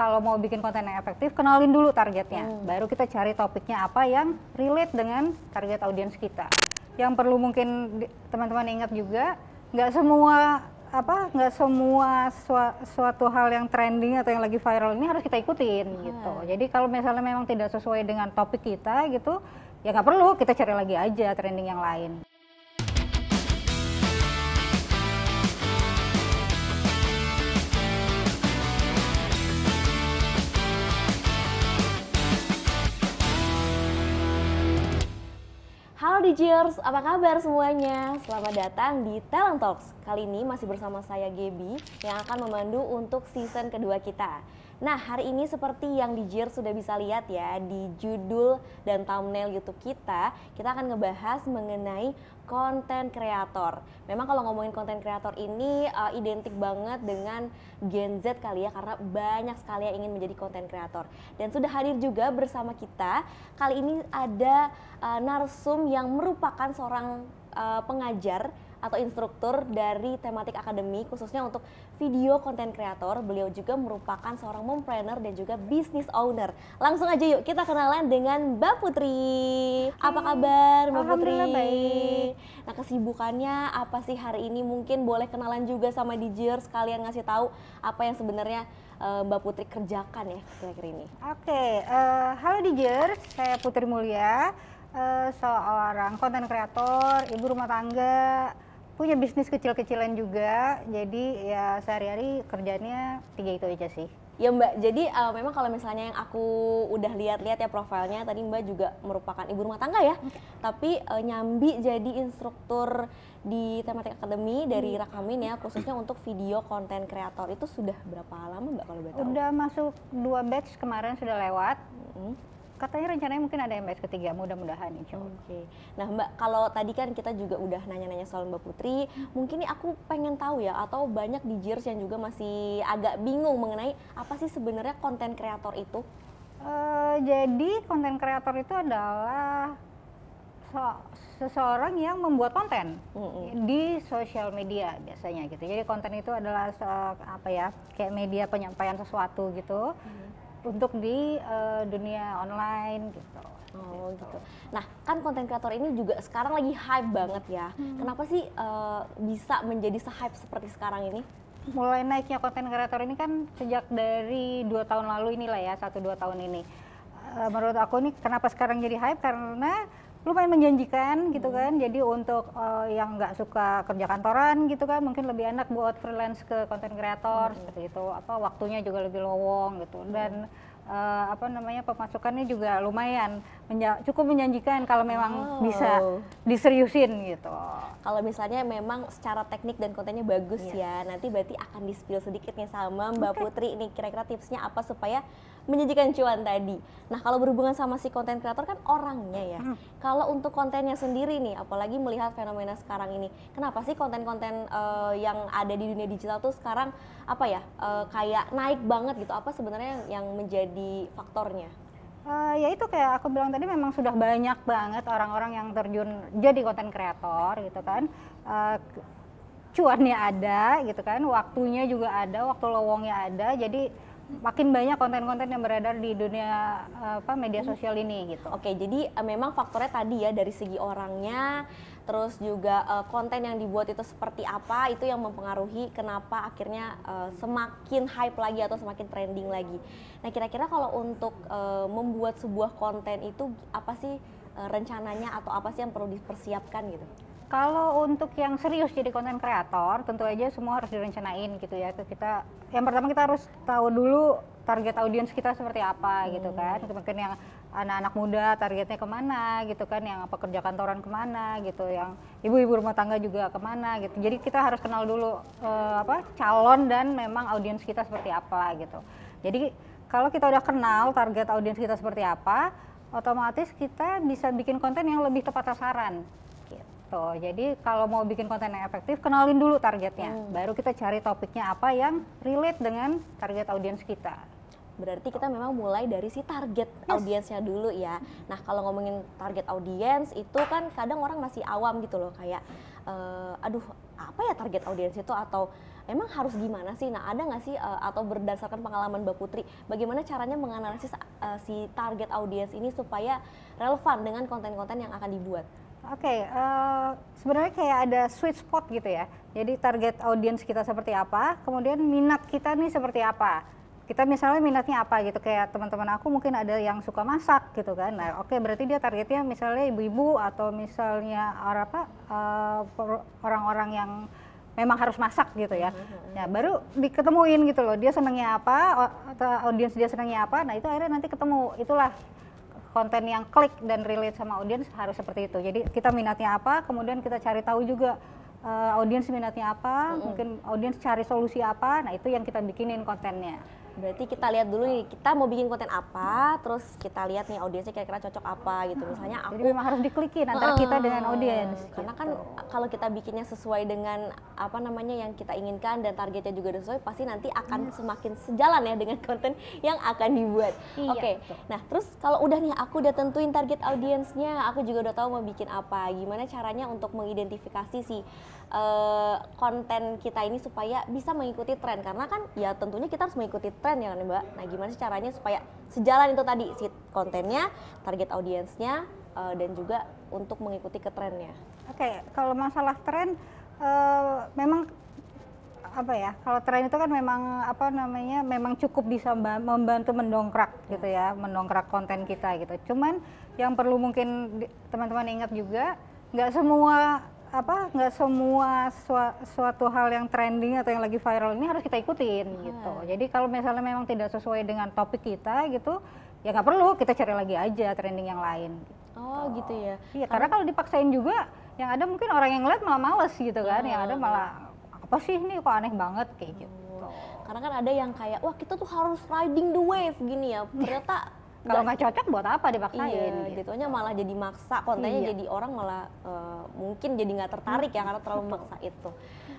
kalau mau bikin konten yang efektif, kenalin dulu targetnya. Baru kita cari topiknya apa yang relate dengan target audiens kita. Yang perlu mungkin teman-teman ingat juga, nggak semua suatu hal yang trending atau yang lagi viral ini harus kita ikutin gitu. Jadi kalau misalnya memang tidak sesuai dengan topik kita gitu, ya nggak perlu, kita cari lagi aja trending yang lain. Halo Digers, apa kabar semuanya? Selamat datang di Talent Talks. Kali ini masih bersama saya Gaby yang akan memandu untuk season kedua kita. Nah, hari ini seperti yang Digers sudah bisa lihat ya di judul dan thumbnail YouTube kita akan ngebahas mengenai konten kreator. Memang kalau ngomongin konten kreator ini identik banget dengan Gen Z kali ya, karena banyak sekali yang ingin menjadi konten kreator. Dan sudah hadir juga bersama kita, kali ini ada narsum yang merupakan seorang pengajar atau instruktur dari tematik akademi khususnya untuk video konten kreator. Beliau juga merupakan seorang mompreneur dan juga business owner. Langsung aja yuk kita kenalan dengan Mbak Putri. Apa kabar Mbak Putri? Alhamdulillah baik. Nah, kesibukannya apa sih hari ini? Mungkin boleh kenalan juga sama Digers, sekalian ngasih tahu apa yang sebenarnya Mbak Putri kerjakan ya kira-kira ini. Oke, halo Digers, saya Putri Mulia, seorang konten kreator, ibu rumah tangga, punya bisnis kecil-kecilan juga. Jadi ya sehari-hari kerjanya 3 itu aja sih. Ya Mbak, jadi memang kalau misalnya yang aku udah lihat-lihat ya profilnya, tadi Mbak juga merupakan ibu rumah tangga ya, tapi nyambi jadi instruktur di tematik akademi dari Rakamin ya, khususnya untuk video konten kreator. Itu sudah berapa lama Mbak kalau boleh tahu? Udah masuk 2 batch kemarin, sudah lewat. Katanya rencananya mungkin ada yang batch ketiga, mudah-mudahan insya Allah. Oke. Nah Mbak, kalau tadi kan kita juga udah nanya-nanya soal Mbak Putri, mungkin nih aku pengen tahu ya, atau banyak Digers yang juga masih agak bingung mengenai apa sih sebenarnya konten kreator itu? Jadi konten kreator itu adalah seseorang yang membuat konten di sosial media biasanya gitu. Jadi konten itu adalah kayak media penyampaian sesuatu gitu. Untuk di dunia online gitu. Oh gitu. Nah kan konten kreator ini juga sekarang lagi hype banget ya. Kenapa sih bisa menjadi se-hype seperti sekarang ini? Mulai naiknya konten kreator ini kan sejak dari 2 tahun lalu inilah ya, 1-2 tahun ini. Menurut aku nih kenapa sekarang jadi hype, karena lumayan menjanjikan gitu kan. Jadi untuk yang nggak suka kerja kantoran gitu kan, mungkin lebih enak buat freelance ke konten kreator seperti itu. Waktunya juga lebih lowong gitu, dan pemasukannya juga lumayan cukup menjanjikan kalau memang bisa diseriusin gitu. Kalau misalnya memang secara teknik dan kontennya bagus ya, nanti berarti akan di-spill sedikit nih sama Mbak Putri nih, kira-kira tipsnya apa supaya menjanjikan cuan tadi. Nah kalau berhubungan sama si konten kreator kan orangnya ya. Kalau untuk kontennya sendiri nih, apalagi melihat fenomena sekarang ini, kenapa sih konten-konten yang ada di dunia digital tuh sekarang kayak naik banget gitu? Apa sebenarnya yang menjadi faktornya? Ya itu kayak aku bilang tadi, memang sudah banyak banget orang-orang yang terjun jadi konten kreator gitu kan. Cuannya ada gitu kan, waktunya juga ada, waktu lowongnya ada. Jadi makin banyak konten-konten yang beredar di dunia media sosial ini gitu. Oke, jadi memang faktornya tadi ya, dari segi orangnya, terus juga konten yang dibuat itu seperti apa, itu yang mempengaruhi kenapa akhirnya semakin hype lagi atau semakin trending lagi. Nah kira-kira kalau untuk membuat sebuah konten itu apa sih rencananya atau apa sih yang perlu dipersiapkan gitu? Kalau untuk yang serius jadi konten kreator, tentu aja semua harus direncanain gitu ya. Yang pertama kita harus tahu dulu target audiens kita seperti apa gitu kan. Mungkin yang anak-anak muda targetnya kemana gitu kan, yang pekerja kantoran kemana gitu, yang ibu-ibu rumah tangga juga kemana gitu. Jadi kita harus kenal dulu calon dan memang audiens kita seperti apa gitu. Jadi kalau kita udah kenal target audiens kita seperti apa, otomatis kita bisa bikin konten yang lebih tepat sasaran. Jadi kalau mau bikin konten yang efektif, kenalin dulu targetnya. Baru kita cari topiknya apa yang relate dengan target audiens kita. Berarti kita memang mulai dari si target audiensnya dulu ya. Nah kalau ngomongin target audiens itu kan kadang orang masih awam gitu loh, kayak aduh apa ya target audiens itu, atau emang harus gimana sih? Nah, ada nggak sih atau berdasarkan pengalaman Mbak Putri, bagaimana caranya menganalisis si target audiens ini supaya relevan dengan konten-konten yang akan dibuat? Oke, sebenarnya kayak ada sweet spot gitu ya. Jadi target audiens kita seperti apa, kemudian minat kita nih seperti apa. Kita misalnya minatnya apa gitu, kayak teman-teman aku mungkin ada yang suka masak gitu kan. Nah, oke, berarti dia targetnya misalnya ibu-ibu atau misalnya orang-orang yang memang harus masak gitu ya. Nah, baru diketemuin gitu loh, dia senangnya apa, atau audiens dia senangnya apa. Nah, itu akhirnya nanti ketemu. Itulah konten yang klik dan relate sama audiens harus seperti itu. Jadi kita minatnya apa, kemudian kita cari tahu juga audiens minatnya apa, mungkin audiens cari solusi apa. Nah, itu yang kita bikinin kontennya. Berarti kita lihat dulu nih, kita mau bikin konten apa, terus kita lihat nih audiensnya kira-kira cocok apa gitu. Misalnya aku, jadi memang harus diklikin antara kita dengan audiens. karena gitu. kan kalau kita bikinnya sesuai dengan apa namanya yang kita inginkan dan targetnya juga sesuai, pasti nanti akan semakin sejalan ya dengan konten yang akan dibuat. Iya, Oke. betul. Nah, terus kalau udah nih aku udah tentuin target audiensnya, aku juga udah tahu mau bikin apa. Gimana caranya untuk mengidentifikasi si konten kita ini supaya bisa mengikuti tren, karena kan ya tentunya kita harus mengikuti tren ya kan Mbak. Nah, gimana sih caranya supaya sejalan itu tadi si kontennya, target audiensnya, dan juga untuk mengikuti ke trennya. Oke, kalau masalah tren memang apa ya? Kalau tren itu kan memang apa namanya? Memang cukup bisa membantu mendongkrak gitu ya, mendongkrak konten kita gitu. Cuman yang perlu mungkin teman-teman ingat juga, nggak semua suatu hal yang trending atau yang lagi viral ini harus kita ikutin gitu. Jadi kalau misalnya memang tidak sesuai dengan topik kita gitu, ya nggak perlu, kita cari lagi aja trending yang lain. Oh gitu ya. Iya, karena kalau dipaksain juga, yang ada mungkin orang yang ngeliat malah males gitu kan, yang ada malah apa sih ini kok aneh banget kayak gitu. Karena kan ada yang kayak, wah kita tuh harus riding the wave gini ya, ternyata Kalau nggak cocok buat apa dipaksain? iya, gitu. jatuhnya malah jadi maksa, kontennya Iya. jadi orang malah mungkin jadi nggak tertarik ya karena terlalu memaksa itu.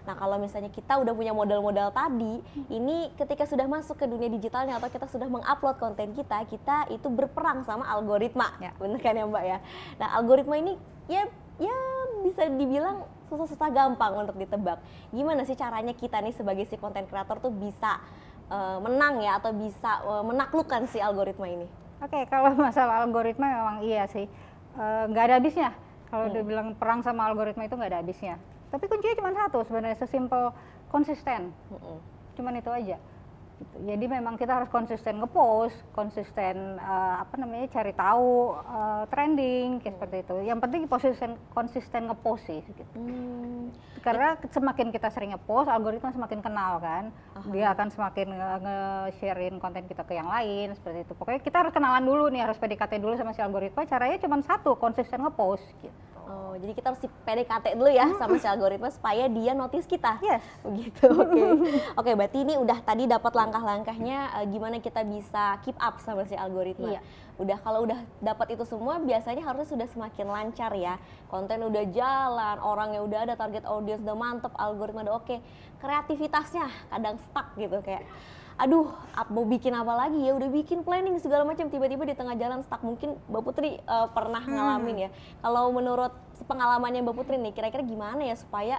Nah kalau misalnya kita udah punya modal-modal tadi, ini ketika sudah masuk ke dunia digitalnya atau kita sudah mengupload konten kita itu berperang sama algoritma, Ya. bener kan ya Mbak ya? Nah algoritma ini ya bisa dibilang susah-susah gampang untuk ditebak. Gimana sih caranya kita nih sebagai si konten kreator tuh bisa menang ya atau bisa menaklukkan si algoritma ini? Oke, kalau masalah algoritma memang iya sih, nggak ada habisnya. Kalau udah bilang perang sama algoritma itu nggak ada habisnya. Tapi kuncinya cuma satu sebenarnya, sesimpel konsisten. Cuman itu aja. Gitu. Jadi memang kita harus konsisten ngepost, konsisten cari tahu trending kayak seperti itu. Yang penting konsisten ngepost sih. Gitu. Karena semakin kita sering ngepost, algoritma semakin kenal kan. Dia akan semakin nge-sharein konten kita ke yang lain seperti itu. Pokoknya kita harus kenalan dulu nih, harus PDKT dulu sama si algoritma. Caranya cuma satu, konsisten ngepost gitu. Oh, jadi kita harus PDKT dulu ya sama si algoritma supaya dia notice kita. Yes. Begitu. Oke. Oke, berarti ini udah tadi dapat langkah-langkahnya gimana kita bisa keep up sama si algoritma. Iya. Kalau udah dapat itu semua biasanya harusnya sudah semakin lancar ya. Konten udah jalan, orangnya udah ada, target audiens udah mantep, algoritma udah oke. Kreativitasnya kadang stuck gitu kayak aduh, mau bikin apa lagi ya, udah bikin planning segala macam, tiba-tiba di tengah jalan stuck. Mungkin Mbak Putri pernah ngalamin ya. Kalau menurut pengalamannya Mbak Putri nih, kira-kira gimana ya supaya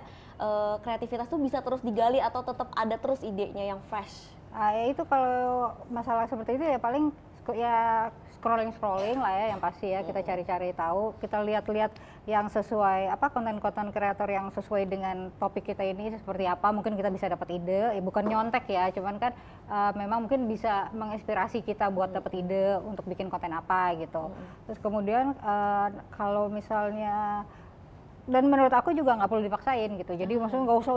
kreativitas tuh bisa terus digali atau tetap ada terus idenya yang fresh? Ya itu kalau masalah seperti itu ya paling ya scrolling lah ya, yang pasti ya kita cari-cari tahu, kita lihat-lihat yang sesuai konten-konten kreator yang sesuai dengan topik kita ini seperti apa, mungkin kita bisa dapat ide, bukan nyontek ya, cuman kan memang mungkin bisa menginspirasi kita buat dapat ide untuk bikin konten apa gitu. Terus kemudian kalau misalnya, dan menurut aku juga nggak perlu dipaksain gitu, jadi maksudnya nggak usah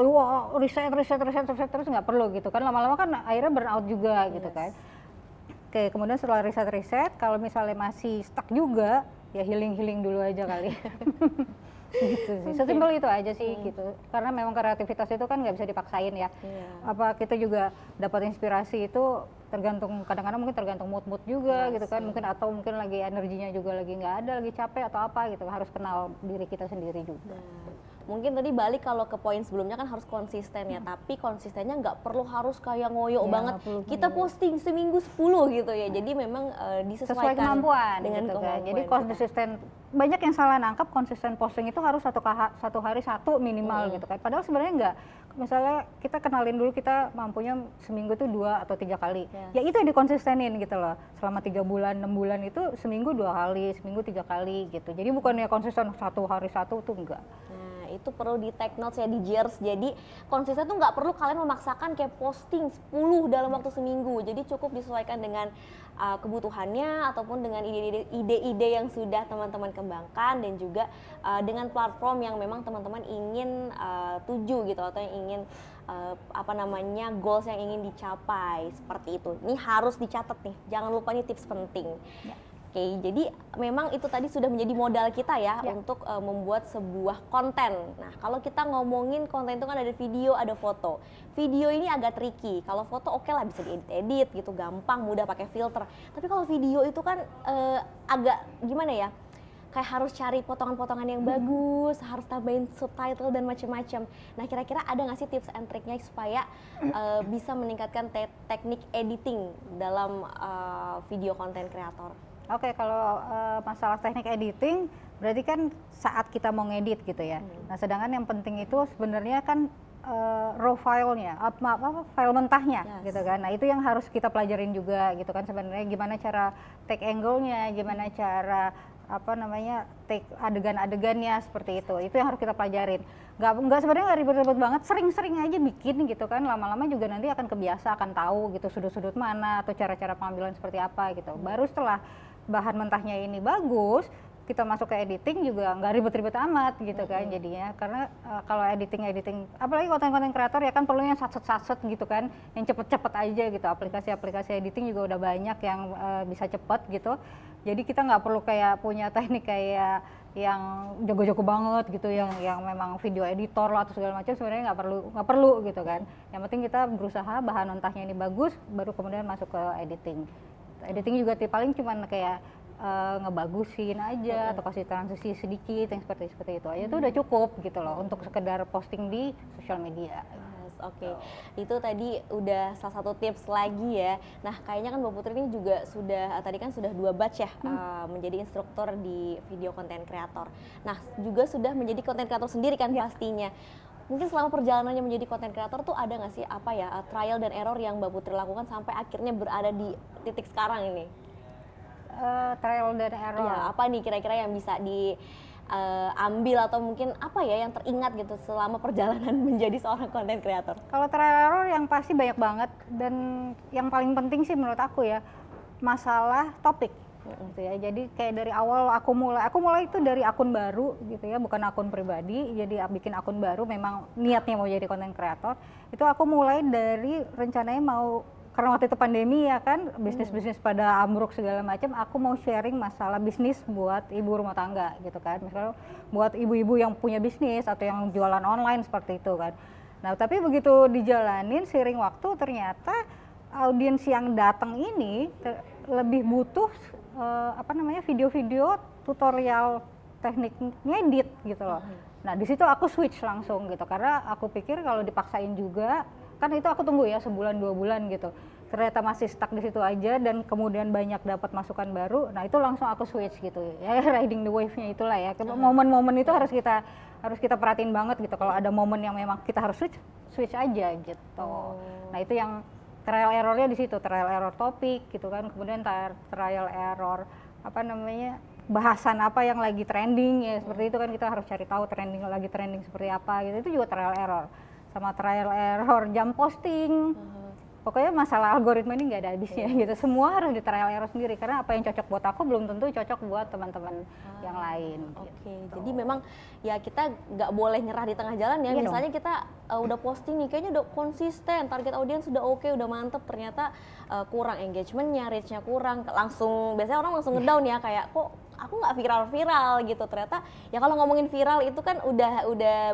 riset terus, nggak perlu gitu kan, lama-lama kan akhirnya burn out juga gitu kan. Oke, kemudian setelah riset, kalau misalnya masih stuck juga, ya healing dulu aja kali. Gitu sih, sesimpel itu aja sih gitu. Karena memang kreativitas itu kan nggak bisa dipaksain ya. Apa kita juga dapat inspirasi itu tergantung, kadang-kadang mungkin tergantung mood juga gitu kan. Mungkin atau mungkin lagi energinya juga lagi nggak ada, lagi capek atau apa gitu. Harus kenal diri kita sendiri juga. Mungkin tadi balik kalau ke poin sebelumnya kan harus konsisten ya, tapi konsistennya nggak perlu harus kayak ngoyo banget. Kita posting seminggu 10 gitu ya. Jadi memang sesuai disesuaikan kemampuan dengan gitu kan. kemampuan. Jadi konsisten, banyak yang salah nangkap konsisten posting itu harus satu hari satu minimal gitu kan. Padahal sebenarnya enggak. Misalnya kita kenalin dulu kita mampunya seminggu tuh 2 atau 3 kali. Ya itu yang dikonsistenin gitu loh. Selama 3 bulan, 6 bulan itu seminggu 2 kali, seminggu 3 kali gitu. Jadi bukannya konsisten satu hari satu tuh enggak. Nah, itu perlu di take notes ya di Jers. Jadi konsisten tuh nggak perlu kalian memaksakan kayak posting 10 dalam waktu seminggu. Jadi cukup disesuaikan dengan kebutuhannya ataupun dengan ide-ide yang sudah teman-teman kembangkan, dan juga dengan platform yang memang teman-teman ingin tuju gitu, atau yang ingin goals yang ingin dicapai seperti itu. Ini harus dicatat nih, jangan lupa, ini tips penting. Oke, jadi memang itu tadi sudah menjadi modal kita ya untuk membuat sebuah konten. Nah, kalau kita ngomongin konten itu kan ada video, ada foto. Video ini agak tricky. Kalau foto oke lah, bisa diedit gitu, gampang, mudah pakai filter. Tapi kalau video itu kan agak gimana ya? Kayak harus cari potongan-potongan yang bagus, harus tambahin subtitle dan macam-macam. Nah, kira-kira ada nggak sih tips and triknya supaya bisa meningkatkan teknik editing dalam video konten kreator? Oke, kalau masalah teknik editing, berarti kan saat kita mau ngedit gitu ya. Nah, sedangkan yang penting itu sebenarnya kan raw filenya, file mentahnya gitu kan. Nah, itu yang harus kita pelajarin juga gitu kan, sebenarnya gimana cara take angle-nya, gimana cara take adegan-adegannya seperti itu. Itu yang harus kita pelajarin. Nggak sebenarnya nggak ribet-ribet banget, sering-sering aja bikin gitu kan. Lama-lama juga nanti akan kebiasa, akan tahu gitu sudut-sudut mana atau cara-cara pengambilan seperti apa gitu. Baru setelah bahan mentahnya ini bagus, kita masuk ke editing juga nggak ribet-ribet amat gitu kan jadinya. Karena kalau editing apalagi konten-konten kreator ya kan perlunya satset gitu kan, yang cepet-cepet aja gitu. Aplikasi-aplikasi editing juga udah banyak yang bisa cepet gitu. Jadi kita nggak perlu kayak punya teknik kayak yang jago-jago banget gitu, yang memang video editor lah atau segala macam. Sebenarnya nggak perlu gitu kan. Yang penting kita berusaha bahan mentahnya ini bagus, baru kemudian masuk ke editing. Editing juga paling cuman kayak ngebagusin aja atau kasih transisi sedikit yang seperti itu aja, itu udah cukup gitu loh untuk sekedar posting di sosial media. Oke, itu tadi udah salah satu tips lagi ya. Nah, kayaknya kan Mbak Putri ini juga sudah tadi kan sudah 2 batch ya menjadi instruktur di video konten kreator. Nah, juga sudah menjadi konten kreator sendiri kan pastinya. Mungkin selama perjalanannya menjadi konten kreator tuh ada nggak sih trial dan error yang Mbak Putri lakukan sampai akhirnya berada di titik sekarang ini? Trial dan error. Ya, apa nih kira-kira yang bisa diambil atau mungkin apa ya yang teringat gitu selama perjalanan menjadi seorang konten kreator? Kalau trial error yang pasti banyak banget, dan yang paling penting sih menurut aku ya masalah topik. Gitu ya. Jadi kayak dari awal aku mulai itu dari akun baru gitu ya, bukan akun pribadi. Jadi bikin akun baru, memang niatnya mau jadi konten kreator. Itu aku mulai dari rencananya karena waktu itu pandemi ya kan, bisnis pada ambruk segala macam, aku mau sharing masalah bisnis buat ibu rumah tangga gitu kan. Misalnya buat ibu-ibu yang punya bisnis atau yang jualan online seperti itu kan. Nah, tapi begitu dijalanin seiring waktu, ternyata audiens yang datang ini lebih butuh video-video tutorial teknik ngedit gitu loh. Nah, di situ aku switch langsung gitu, karena aku pikir kalau dipaksain juga kan itu aku tunggu ya sebulan 2 bulan gitu, ternyata masih stuck di situ aja dan kemudian banyak dapat masukan baru. Nah, itu langsung aku switch gitu ya, riding the wave-nya itulah ya. Momen-momen itu harus kita perhatiin banget gitu. Kalau ada momen yang memang kita harus switch aja gitu. Nah, itu yang trial errornya di situ, trial error topik gitu kan, kemudian trial error bahasan apa yang lagi trending ya, seperti itu kan, kita harus cari tahu lagi trending seperti apa gitu. Itu juga trial error. Sama trial error jam posting. Pokoknya masalah algoritma ini nggak ada habisnya gitu. Semua harus di trial error sendiri, karena apa yang cocok buat aku belum tentu cocok buat teman-teman yang lain. Oke, jadi memang ya kita nggak boleh nyerah di tengah jalan ya. Misalnya kita udah posting nih, kayaknya udah konsisten, target audiens sudah oke, udah mantep, ternyata kurang engagementnya, reach-nya kurang, biasanya orang langsung ngedown ya, kayak kok aku nggak viral-viral gitu. Ternyata ya kalau ngomongin viral itu kan udah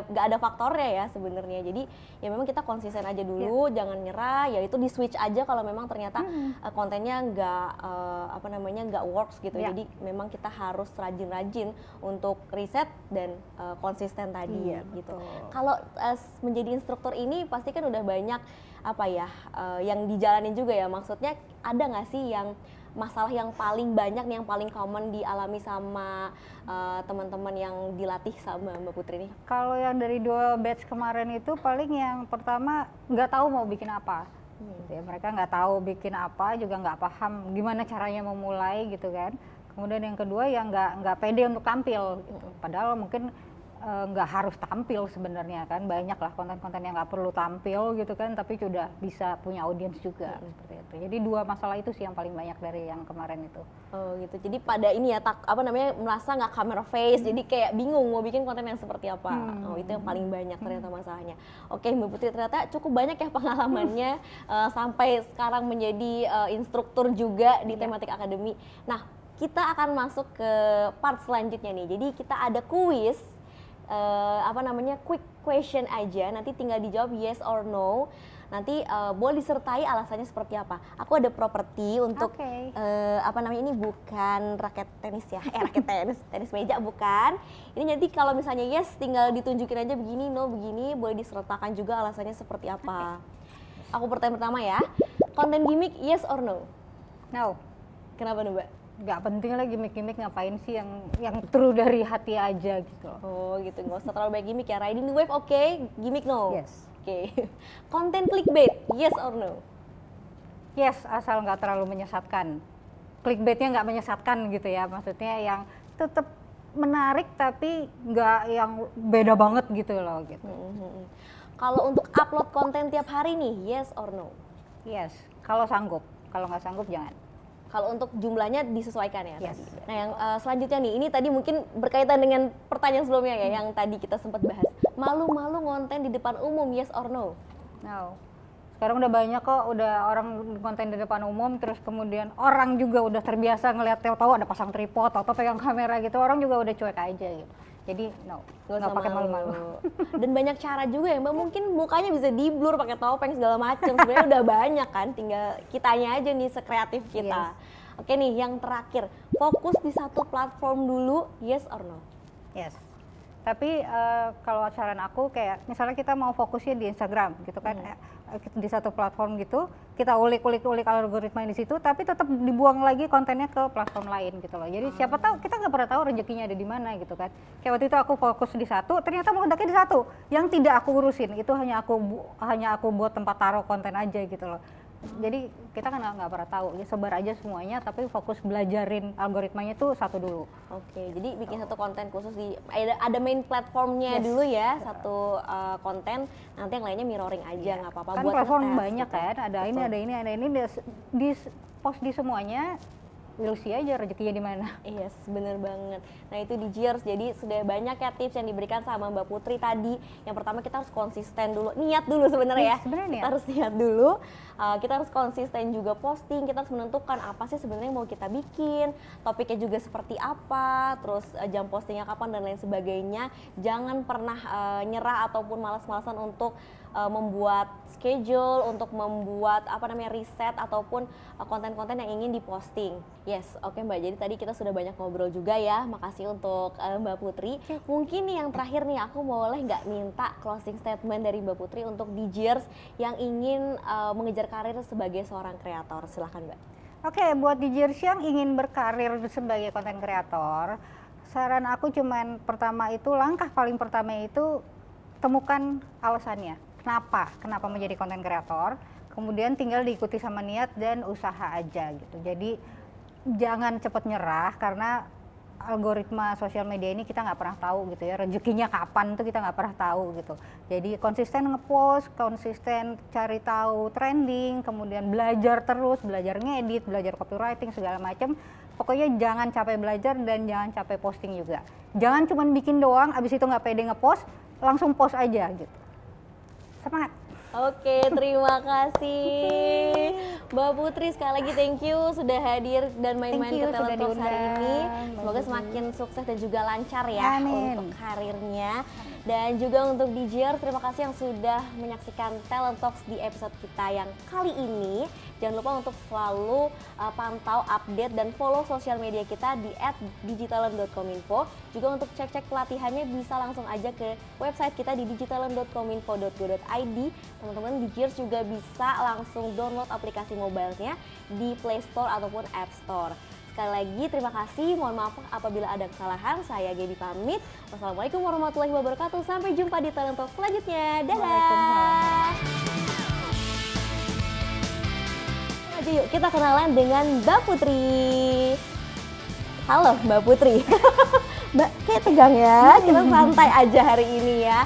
nggak ada faktornya ya sebenarnya. Jadi ya memang kita konsisten aja dulu, jangan nyerah. Ya itu di switch aja kalau memang ternyata kontennya nggak works gitu. Jadi memang kita harus rajin-rajin untuk riset dan konsisten tadi gitu. Kalau menjadi instruktur ini pasti kan udah banyak yang dijalanin juga ya. Maksudnya ada nggak sih yang masalah yang paling banyak nih, yang paling common dialami sama teman-teman yang dilatih sama Mbak Putri nih? Kalau yang dari 2 batch kemarin itu paling yang pertama nggak tahu mau bikin apa. Gitu ya. Mereka nggak tahu bikin apa, juga nggak paham gimana caranya memulai gitu kan. Kemudian yang kedua yang nggak pede untuk tampil gitu. Padahal mungkin nggak harus tampil sebenarnya kan, banyak lah konten-konten yang nggak perlu tampil gitu kan, tapi sudah bisa punya audiens juga seperti itu. Jadi 2 masalah itu sih yang paling banyak dari yang kemarin itu. Oh gitu. Jadi pada ini ya merasa nggak camera face, jadi kayak bingung mau bikin konten yang seperti apa. Oh itu yang paling banyak ternyata masalahnya. Oke Mbak Putri, ternyata cukup banyak ya pengalamannya sampai sekarang menjadi instruktur juga di Tematik Academy. Nah kita akan masuk ke part selanjutnya nih. Jadi kita ada kuis. Quick question aja, nanti tinggal dijawab yes or no. Nanti boleh disertai alasannya seperti apa. Aku ada properti untuk ini bukan raket tenis ya, raket tenis meja bukan. Ini nanti kalau misalnya yes tinggal ditunjukin aja begini, no begini, boleh disertakan juga alasannya seperti apa. Aku pertama ya, konten gimmick yes or no? No. Kenapa nih Mbak? Nggak penting lah gimmick-gimmick, ngapain sih yang true dari hati aja gitu. Oh gitu, nggak usah terlalu banyak gimmick ya. Riding the wave oke, gimmick no? Yes. Oke. Konten clickbait yes or no? Yes, asal nggak terlalu menyesatkan. Clickbaitnya nggak menyesatkan gitu ya, maksudnya yang tetap menarik tapi nggak yang beda banget gitu loh gitu. Kalau untuk upload konten tiap hari nih yes or no? Yes, kalau sanggup. Kalau nggak sanggup jangan. Kalau untuk jumlahnya disesuaikan ya yes. Tadi. Nah yang selanjutnya nih, ini tadi mungkin berkaitan dengan pertanyaan sebelumnya ya, yang tadi kita sempat bahas. Malu-malu ngonten di depan umum, yes or no? No. Sekarang udah banyak kok, udah orang konten di depan umum, terus kemudian orang juga udah terbiasa ngeliat, tahu ada pasang tripod atau pegang kamera gitu, orang juga udah cuek aja gitu. Jadi no, nggak pakai malu-malu. Dan banyak cara juga ya Mbak, mungkin mukanya bisa di blur pakai topeng segala macam. Sebenarnya udah banyak kan, tinggal kitanya aja nih sekreatif kita. Yes. Oke nih, yang terakhir, fokus di satu platform dulu, yes or no? Yes. Tapi kalau saran aku kayak misalnya kita mau fokusnya di Instagram gitu kan, di satu platform gitu, kita ulik algoritma di situ, tapi tetap dibuang lagi kontennya ke platform lain gitu loh. Jadi siapa tahu, kita nggak pernah tahu rezekinya ada di mana gitu kan. Kayak waktu itu aku fokus di satu, ternyata meledaknya di satu, yang tidak aku urusin, itu hanya aku buat tempat taruh konten aja gitu loh. Jadi kita kan nggak pernah tahu, ya sebar aja semuanya, tapi fokus belajarin algoritmanya tuh satu dulu. Oke, jadi bikin satu konten khusus di ada main platformnya dulu ya, satu konten, nanti yang lainnya mirroring aja, nggak apa-apa. Kan buat platform ngetes, banyak gitu. kan, ada ini, di post di semuanya. We'll see aja rezekinya di mana. Yes, bener banget. Nah itu di Jeers, jadi sudah banyak ya tips yang diberikan sama Mbak Putri tadi. Yang pertama kita harus konsisten dulu, niat dulu sebenarnya ya. Kita harus niat dulu. Kita harus konsisten juga posting. Kita harus menentukan apa sih sebenarnya yang mau kita bikin, topiknya juga seperti apa, terus jam postingnya kapan dan lain sebagainya. Jangan pernah nyerah ataupun malas-malasan untuk membuat schedule, untuk membuat riset ataupun konten-konten yang ingin diposting. Yes, oke Mbak. Jadi tadi kita sudah banyak ngobrol juga ya. Makasih untuk Mbak Putri. Mungkin nih yang terakhir nih, aku boleh nggak minta closing statement dari Mbak Putri untuk DJers yang ingin mengejar karir sebagai seorang kreator. Silahkan Mbak. Oke, buat DJers yang ingin berkarir sebagai konten kreator, saran aku cuman langkah paling pertama itu temukan alasannya. Kenapa menjadi konten kreator, kemudian tinggal diikuti sama niat dan usaha aja gitu. Jadi jangan cepat nyerah, karena algoritma sosial media ini kita nggak pernah tahu gitu ya, rezekinya kapan tuh kita nggak pernah tahu gitu. Jadi konsisten ngepost, konsisten cari tahu trending, kemudian belajar terus, belajar ngedit, belajar copywriting segala macam. Pokoknya jangan capek belajar dan jangan capek posting juga. Jangan cuma bikin doang, abis itu nggak pede ngepost, langsung post aja gitu. Semangat. Oke, terima kasih Mbak Putri, sekali lagi thank you sudah hadir dan main-main ke Talent Talks hari ini. Semoga semakin sukses dan juga lancar ya. Amin. Untuk karirnya. Dan juga untuk DJers, terima kasih yang sudah menyaksikan Talent Talks di episode kita yang kali ini. Jangan lupa untuk selalu pantau, update, dan follow sosial media kita di @digitalent.kominfo. Juga untuk cek-cek pelatihannya bisa langsung aja ke website kita di digitalent.kominfo.go.id. Teman-teman DJers juga bisa langsung download aplikasi mobilenya di Play Store ataupun App Store. Sekali lagi terima kasih, mohon maaf apabila ada kesalahan. Saya Gaby pamit. Wassalamualaikum warahmatullahi wabarakatuh. Sampai jumpa di Talent Talk selanjutnya. Dadah. Aja yuk kita kenalan dengan Mbak Putri. Halo Mbak Putri. Mbak kayak tegang ya, kita santai aja hari ini ya.